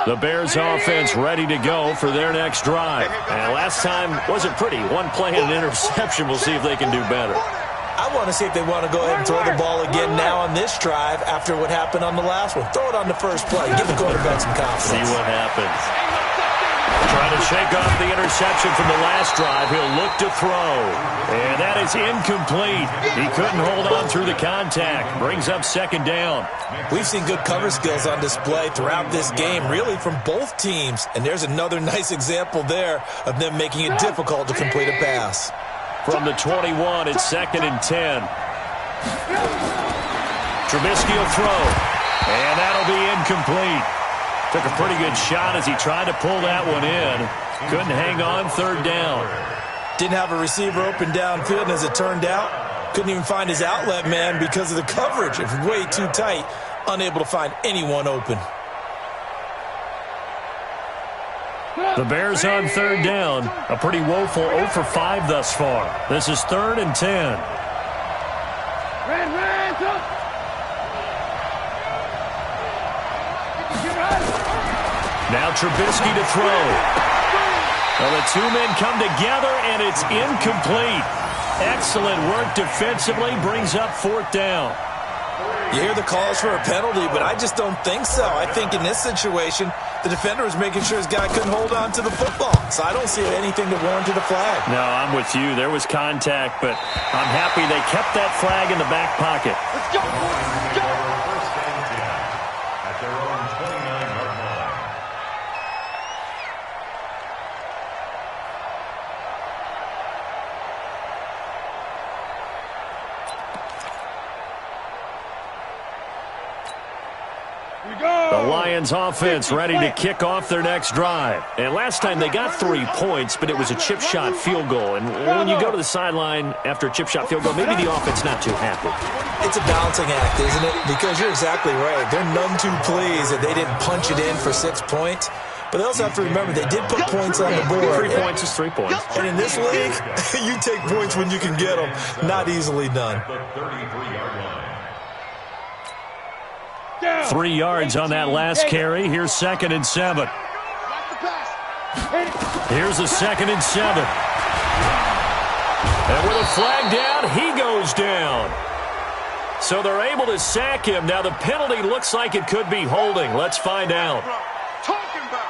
The Bears offense ready to go for their next drive. And last time wasn't pretty. One play and an interception. We'll see if they can do better. I want to see if they want to go ahead and throw the ball again now on this drive after what happened on the last one. Throw it on the first play. Give the quarterback some confidence. See what happens. Trying to shake off the interception from the last drive. He'll look to throw. And that is incomplete. He couldn't hold on through the contact. Brings up second down. We've seen good cover skills on display throughout this game, really from both teams. And there's another nice example there of them making it difficult to complete a pass. From the 21, it's 2nd and 10. Trubisky will throw. And that'll be incomplete. Took a pretty good shot as he tried to pull that one in. Couldn't hang on, 3rd down. Didn't have a receiver open downfield, and as it turned out, couldn't even find his outlet man because of the coverage. It was way too tight, unable to find anyone open. The Bears on 3rd down. A pretty woeful 0 for 5 thus far. This is 3rd and 10. Now Trubisky to throw. Well, the two men come together, and it's incomplete. Excellent work defensively. Brings up 4th down. You hear the calls for a penalty, but I just don't think so. I think in this situation, the defender was making sure his guy couldn't hold on to the football. So I don't see anything to warrant a flag. No, I'm with you. There was contact, but I'm happy they kept that flag in the back pocket. Let's go! Let's go! First and 10 at their own 29-yard line. The Lions offense ready to kick off their next drive. And last time they got 3 points, but it was a chip shot field goal. And when you go to the sideline after a chip shot field goal, maybe the offense not too happy. It's a balancing act, isn't it? Because you're exactly right. They're none too pleased that they didn't punch it in for 6 points. But they also have to remember they did put points on the board. 3 points is 3 points. And in this league, you take points when you can get them. Not easily done. The 33-yard line. 3 yards on that last carry. Here's 2nd and 7. Here's a 2nd and 7. And with a flag down, he goes down. So they're able to sack him. Now the penalty looks like it could be holding. Let's find out. Talking about.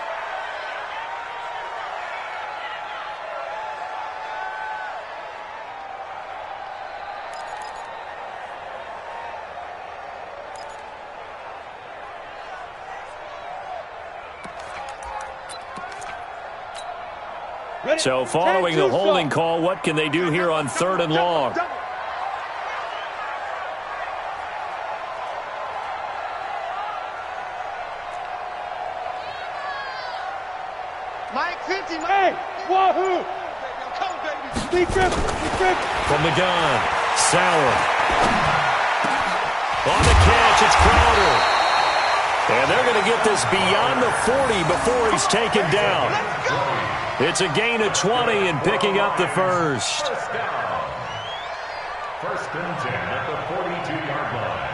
So following the holding call, what can they do here on 3rd and long? Mike 50, Mike. Hey, wahoo! Come, baby. Speed trip, speed trip. From the gun, Sauer. On the catch, it's Crowder. And they're going to get this beyond the 40 before he's taken down. It's a gain of 20 and picking up the first. First down. 1st and 10 at the 42-yard line.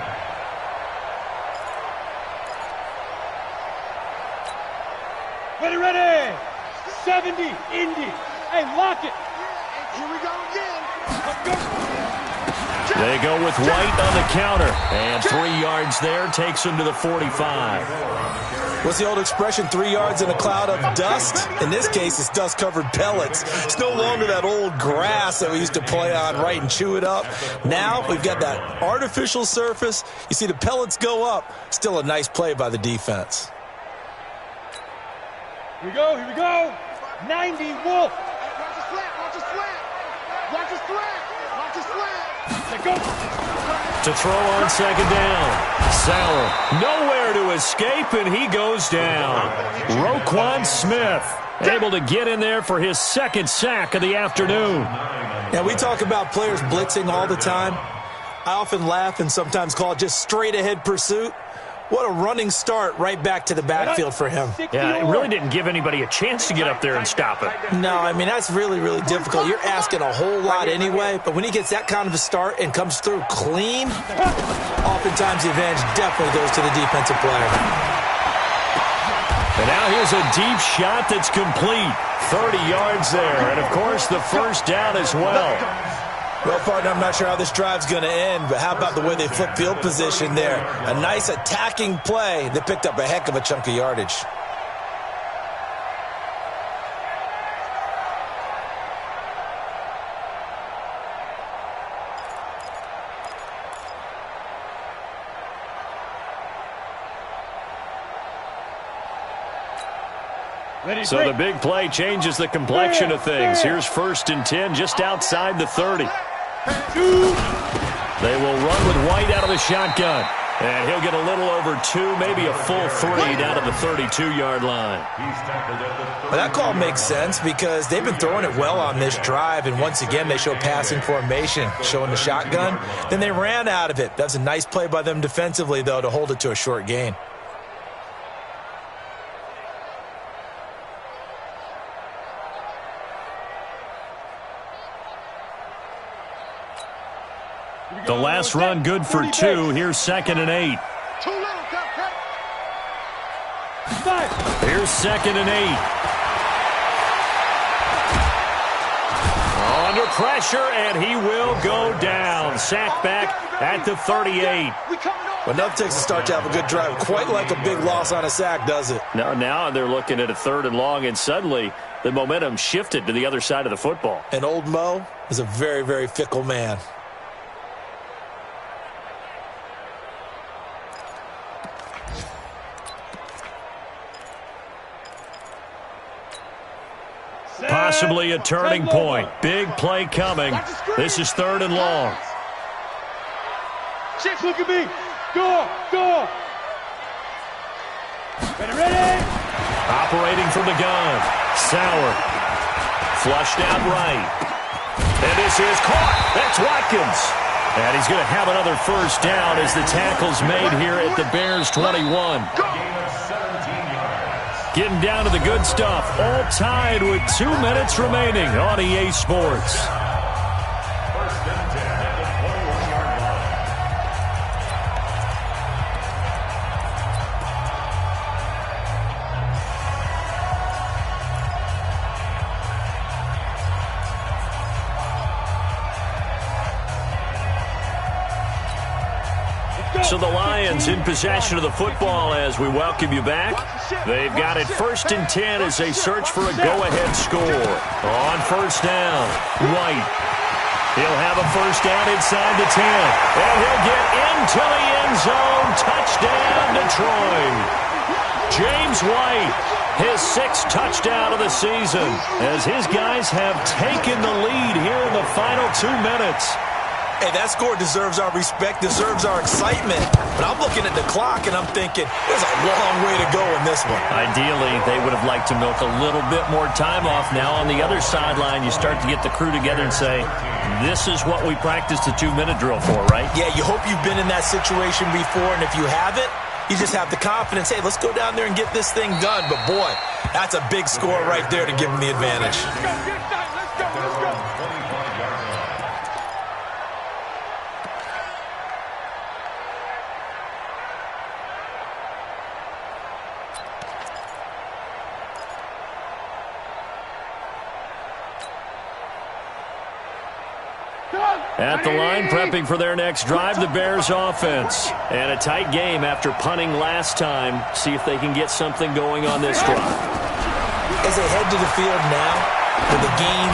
Ready, ready. 70, Indy. Hey, lock it. Here we go again. Let's go. They go with White on the counter. And 3 yards there takes him to the 45. What's the old expression, 3 yards in a cloud of dust? In this case, it's dust-covered pellets. It's no longer that old grass that we used to play on, right, and chew it up. Now we've got that artificial surface. You see the pellets go up. Still a nice play by the defense. Here we go, here we go. 90, Wolf. Watch his flat, watch his flat. Watch his flat, watch his flat. Let go. To throw on 2nd down. Sauer nowhere to escape, and he goes down. Roquan Smith able to get in there for his 2nd sack of the afternoon. Now, we talk about players blitzing all the time. I often laugh and sometimes call it just straight-ahead pursuit. What a running start right back to the backfield for him. Yeah, it really didn't give anybody a chance to get up there and stop it. No, I mean, that's really, really difficult. You're asking a whole lot anyway, but when he gets that kind of a start and comes through clean, oftentimes the advantage definitely goes to the defensive player. And now here's a deep shot that's complete. 30 yards there. And, of course, the first down as well. Well, partner, I'm not sure how this drive's going to end, but how about the way they flip field position there? A nice attacking play. They picked up a heck of a chunk of yardage. So the big play changes the complexion of things. Here's 1st and 10 just outside the 30. They will run with White out of the shotgun. And he'll get a little over 2, maybe a full 3 down to the 32-yard line. Well, that call makes sense because they've been throwing it well on this drive. And once again, they show passing formation, showing the shotgun. Then they ran out of it. That's a nice play by them defensively, though, to hold it to a short gain. The last run good for 2. Here's 2nd and 8. Here's 2nd and 8. Under pressure, and he will go down. Sacked back at the 38. Well, enough takes a start to have a good drive. Quite like a big loss on a sack, does it? Now they're looking at a 3rd and long, and suddenly the momentum shifted to the other side of the football. And old Mo is a very, very fickle man. Possibly a turning point. Big play coming. This is 3rd and long. Chicks, look at me. Go. Ready. Operating from the gun. Sauer. Flushed out right. And this is caught. That's Watkins. And he's going to have another first down as the tackle's made here at the Bears 21. Getting down to the good stuff. All tied with 2 minutes remaining on EA Sports. 1st and 10 at the 21-yard line. So the Lions in possession of the football as we welcome you back. They've got it 1st and 10 as they search for a go-ahead score. On 1st down, White. He'll have a first down inside the 10. And he'll get into the end zone. Touchdown, Detroit. James White, his 6th touchdown of the season, as his guys have taken the lead here in the final 2 minutes. Hey, that score deserves our respect, deserves our excitement. But I'm looking at the clock, and I'm thinking, there's a long way to go in this one. Ideally, they would have liked to milk a little bit more time off. Now, on the other sideline, you start to get the crew together and say, this is what we practiced the 2-minute drill for, right? Yeah, you hope you've been in that situation before, and if you haven't, you just have the confidence, hey, let's go down there and get this thing done. But, boy, that's a big score right there to give them the advantage. Let's go. At the line, prepping for their next drive, the Bears offense. And a tight game after punting last time. See if they can get something going on this drive. As they head to the field now, with the game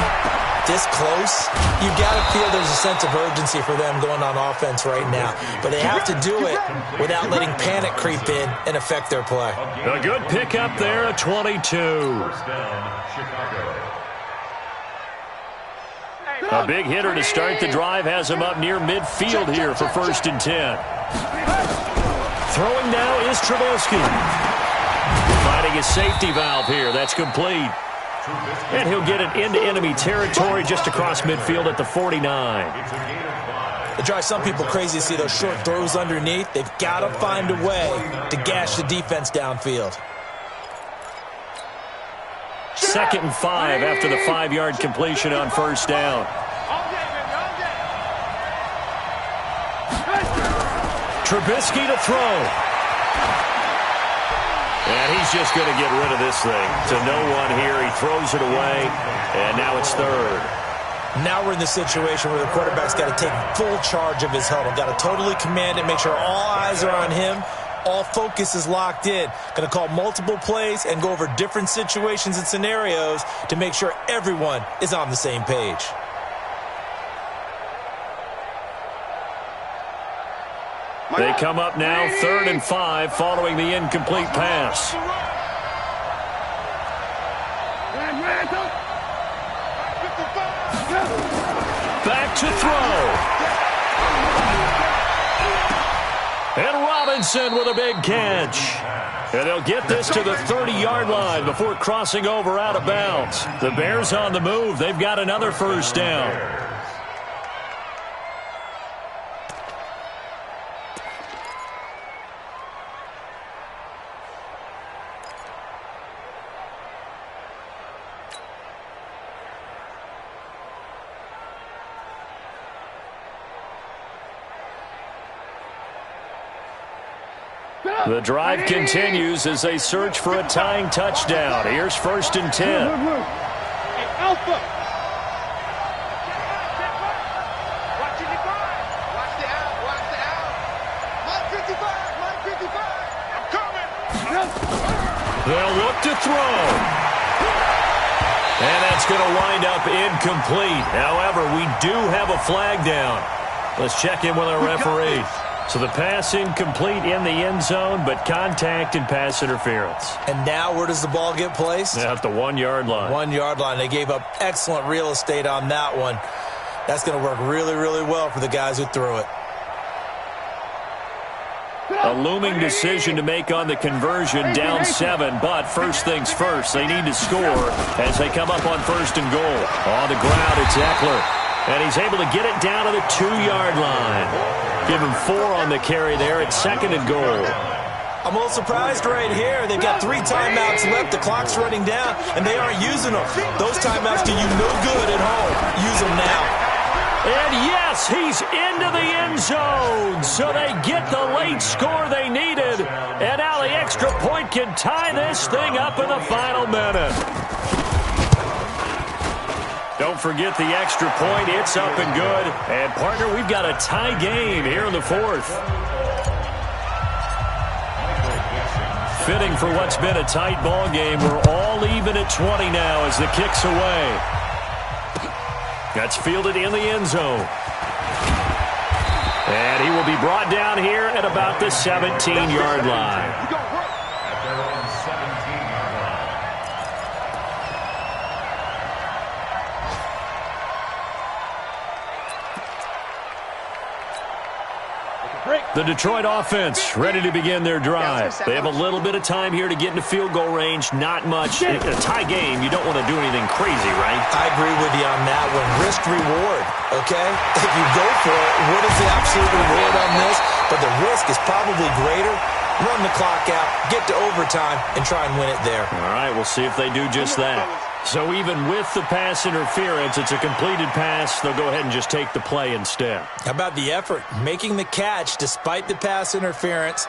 this close, you've got to feel there's a sense of urgency for them going on offense right now. But they have to do it without letting panic creep in and affect their play. A good pickup there, a 22. 1st down, Chicago. A big hitter to start the drive has him up near midfield here for 1st and 10. Throwing now is Trubisky. Finding a safety valve here. That's complete. And he'll get it into enemy territory just across midfield at the 49. It drives some people crazy to see those short throws underneath. They've got to find a way to gash the defense downfield. 2nd and 5 after the 5-yard completion on 1st down. Trubisky to throw. And he's just going to get rid of this thing. To no one here. He throws it away, and now it's third. Now we're in the situation where the quarterback's got to take full charge of his huddle. Got to totally command it, make sure all eyes are on him. All focus is locked in. Going to call multiple plays and go over different situations and scenarios to make sure everyone is on the same page. They come up now 3rd and 5 following the incomplete pass. Back to throw. And Robinson with a big catch. And they'll get this to the 30-yard line before crossing over out of bounds. The Bears on the move. They've got another first down. The drive continues as they search for a tying touchdown. Here's 1st and 10. Hey, Alpha. Watching the guard. Watch the out. Watch the out. Mike 55. Mike 55. I'm coming. They'll look to throw. And that's going to wind up incomplete. However, we do have a flag down. Let's check in with our referee. So the pass incomplete in the end zone, but contact and pass interference. And now where does the ball get placed? At the 1-yard line. 1-yard line. They gave up excellent real estate on that one. That's going to work really, really well for the guys who threw it. A looming decision to make on the conversion, down 7, but first things first, they need to score as they come up on 1st and goal. On the ground, it's Eckler. And he's able to get it down to the 2-yard line. Give him 4 on the carry there at 2nd and goal. I'm a little surprised right here. They've got 3 timeouts left. The clock's running down, and they aren't using them. Those timeouts do you no good at home. Use them now. And yes, he's into the end zone. So they get the late score they needed. And now the extra point can tie this thing up in the final minute. Don't forget the extra point. It's up and good. And, partner, we've got a tie game here in the 4th. Fitting for what's been a tight ball game. We're all even at 20 now as the kick's away. That's fielded in the end zone. And he will be brought down here at about the 17-yard line. The Detroit offense ready to begin their drive. They have a little bit of time here to get into field goal range. Not much. In a tie game, you don't want to do anything crazy, right? I agree with you on that one. Risk-reward, okay? If you go for it, what is the absolute reward on this? But the risk is probably greater. Run the clock out, get to overtime, and try and win it there. All right, we'll see if they do just that. So even with the pass interference, it's a completed pass. They'll go ahead and just take the play instead. How about the effort? Making the catch despite the pass interference.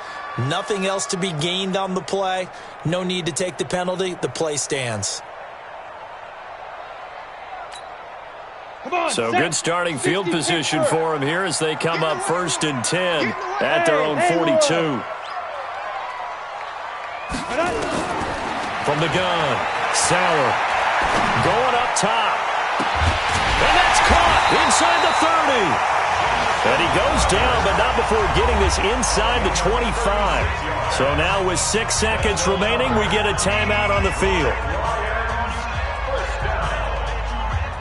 Nothing else to be gained on the play. No need to take the penalty. The play stands. So good starting field position for them here as they come up 1st and 10 at their own 42. From the gun, Sauer. Going up top. And that's caught inside the 30. And he goes down, but not before getting this inside the 25. So now with 6 seconds remaining, we get a timeout on the field.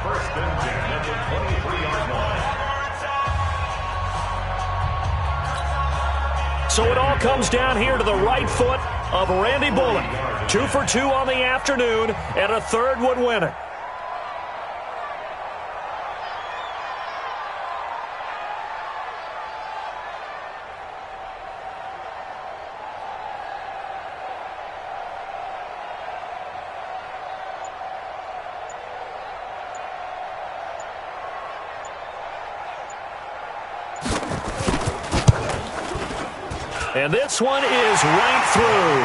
First and 10 at the 23-yard line. So it all comes down here to the right foot of Randy Bullock. 2 for 2 on the afternoon, and a third would win it. And this one is right through.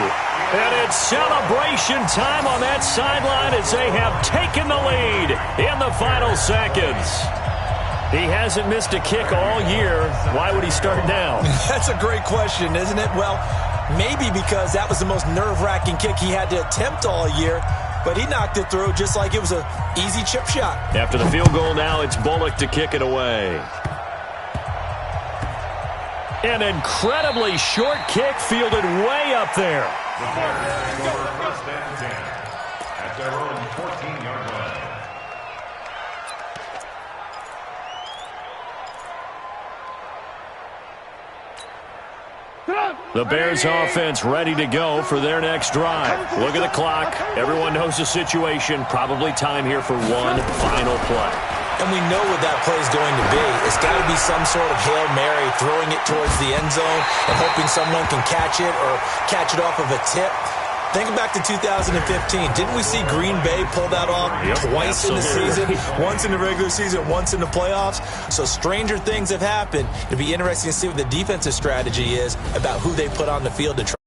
And it's celebration time on that sideline as they have taken the lead in the final seconds. He hasn't missed a kick all year. Why would he start now? That's a great question, isn't it? Well, maybe because that was the most nerve-wracking kick he had to attempt all year. But he knocked it through just like it was an easy chip shot. After the field goal now, it's Bullock to kick it away. An incredibly short kick fielded way up there. The Bears score first and 10 at their own 14-yard line. The Bears offense ready to go for their next drive. Look at the clock. Everyone knows the situation. Probably time here for one final play. And we know what that play is going to be. It's got to be some sort of Hail Mary, throwing it towards the end zone and hoping someone can catch it or catch it off of a tip. Think back to 2015. Didn't we see Green Bay pull that off twice in the season? Once in the regular season, once in the playoffs. So stranger things have happened. It'll be interesting to see what the defensive strategy is about who they put on the field to try.